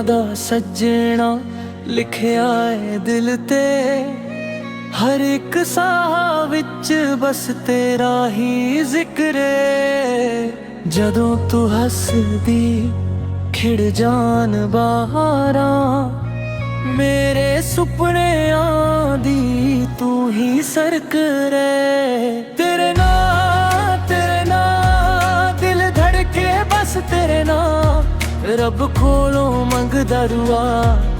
दा सज्जना लिखिया है दिल ते, हर एक साह विच बस तेरा ही जिक्र है। जदों तू हसदी खिड़ जान बहारा, मेरे सुपने आंदी तू ही सरक रे। तेरे ना दिल धड़के बस तेरे ना, रब कोलों मंगदा दुआ,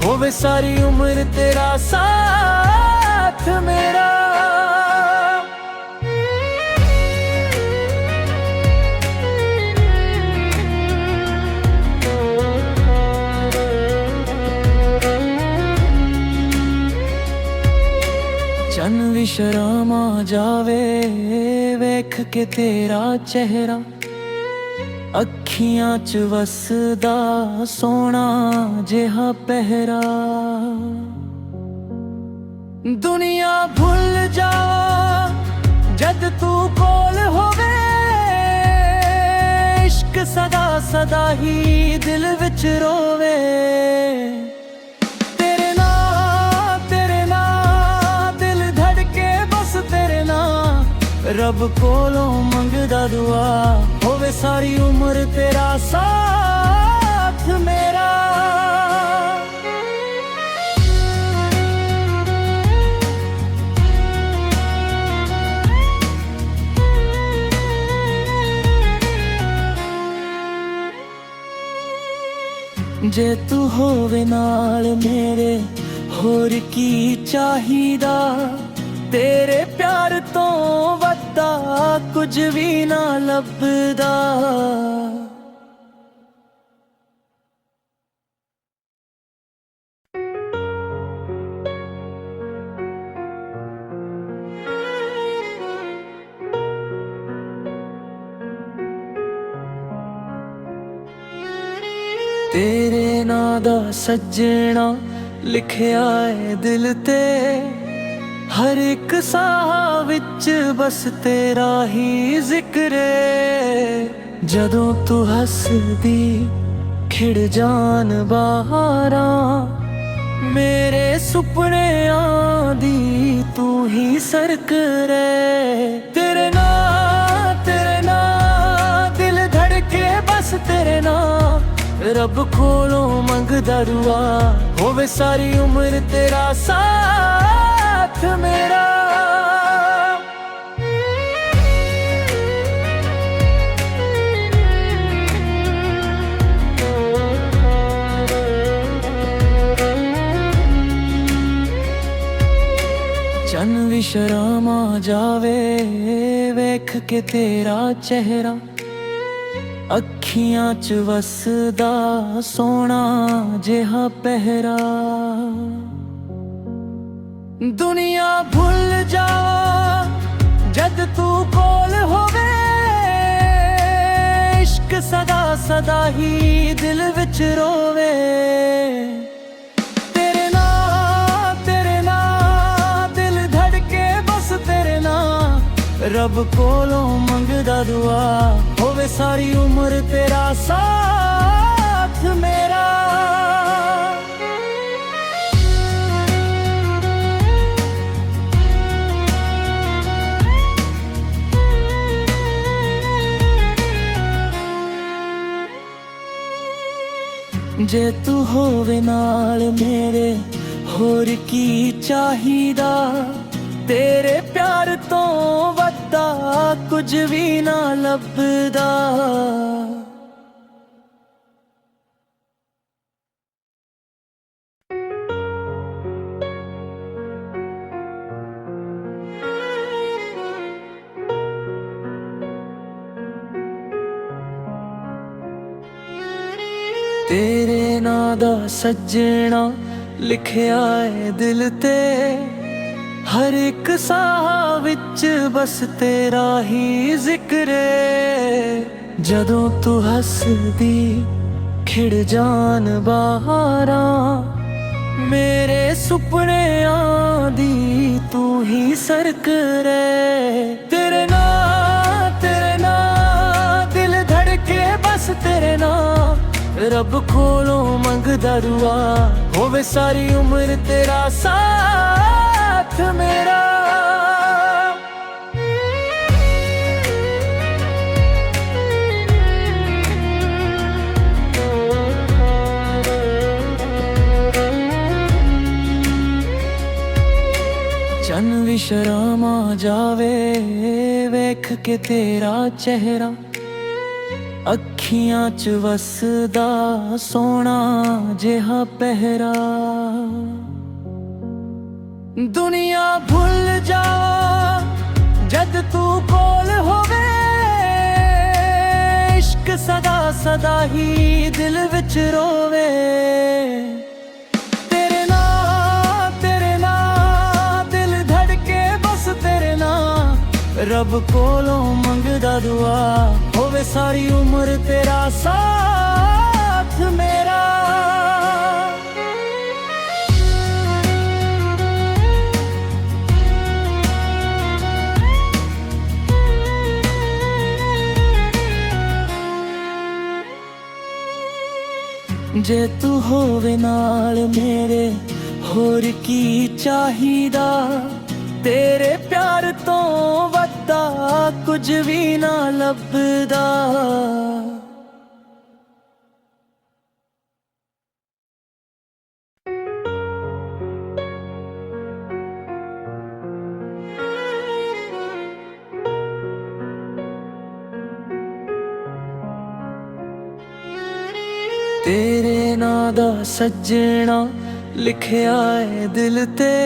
होवे सारी उम्र तेरा साथ मेरा। चन भी शर्मा जावे वेख के तेरा चेहरा, अखियां च वसदा सोना जिहा पहरा। दुनिया भुल जा जद तू कोल होवे, इश्क सदा सदा ही दिल विच रोवे। तेरे ना दिल धड़के बस तेरे ना, रब कोलों मंगदा दुआ, होवे सारी उम्र तेरा साथ मेरा। जे तू होवे नाल मेरे होर की चाहिदा, तेरे प्यार तो वड्डा कुछ भी ना लभदा। तेरे ना दा सज्जना लिखिया है दिल ते, हर एक साह विच बस तेरा ही जिक्र है। जदों तू हसदी खिड़ जान बहारा, मेरे सुपने आंदी तू ही सरक रे। तेरे ना दिल धड़के बस तेरे ना, रब कोलों मंगदा दुआ, होवे सारी उम्र तेरा साथ मेरा। चन भी शर्मा जावे वेख के तेरा चेहरा, अखियां च वसदा सोना जिहा पहरा। दुनिया भुल जा जद तू कोल होवे, इश्क सदा सदा ही दिल विच रोवे। तेरे ना दिल धड़के बस तेरे ना, रब कोलों मंगदा दुआ, होवे सारी उम्र तेरा साथ मेरा। जे तू होवे नाल मेरे होर की चाहिदा, तेरे प्यार तो वड्डा कुछ भी ना लभदा। तेरे ना दा सज्जना लिखिया है दिल ते, हर एक साह विच बस तेरा ही जिक्र है। जदों तू हसदी खिड़ जान बहारा, मेरे सुपने आंदी तू ही सरक रे। तेरे ना दिल धड़के बस तेरे ना, रब कोलों मंगदा दुआ होवे सारी उम्र तेरा साथ मेरा। चन भी शर्मा जावे वेख के तेरा चेहरा, अखियां च वसदा सोना जिहा पहरा। दुनिया भुल जा जद तू कोल होवे, इश्क सदा सदा ही दिल विच रोवे। रब कोलों मंगदा दुआ होवे सारी उम्र तेरा साथ मेरा। जे तू होवे नाल मेरे होर की चाहिदा, तेरे प्यार तो वड्डा कुछ भी ना लभदा। तेरे नां दा सज्जना लिखिया है दिल ते,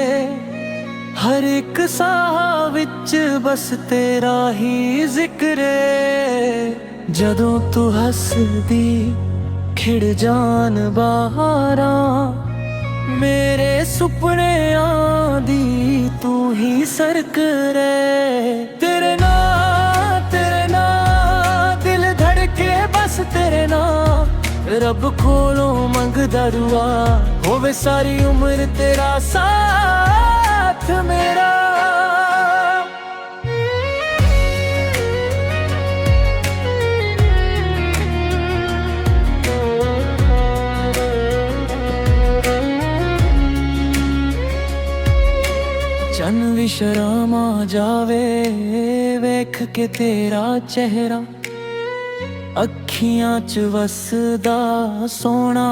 हर एक साह विच बस तेरा ही जिक्र है। जदों तू हसदी खिड़ जान बहारा, मेरे सुपने आंदी तू ही सरक रे। तेरे ना दिल धड़के बस तेरे ना, रब कोलों मंगदा दुआ होवे सारी उम्र तेरा साथ मेरा। चन भी शर्मा जावे वेख के तेरा चेहरा, अखियां च वसदा सोना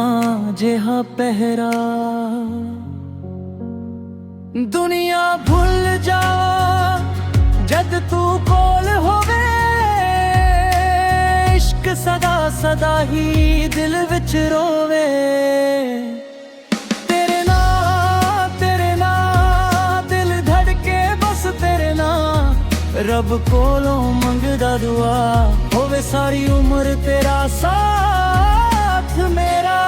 जिहा पहरा। दुनिया भुल जा जद तू कोल होवे, इश्क सदा सदा ही दिल विच रोवे। तेरे ना दिल धड़के बस तेरे ना, रब कोलों मंगदा दुआ होवे सारी उम्र तेरा साथ मेरा।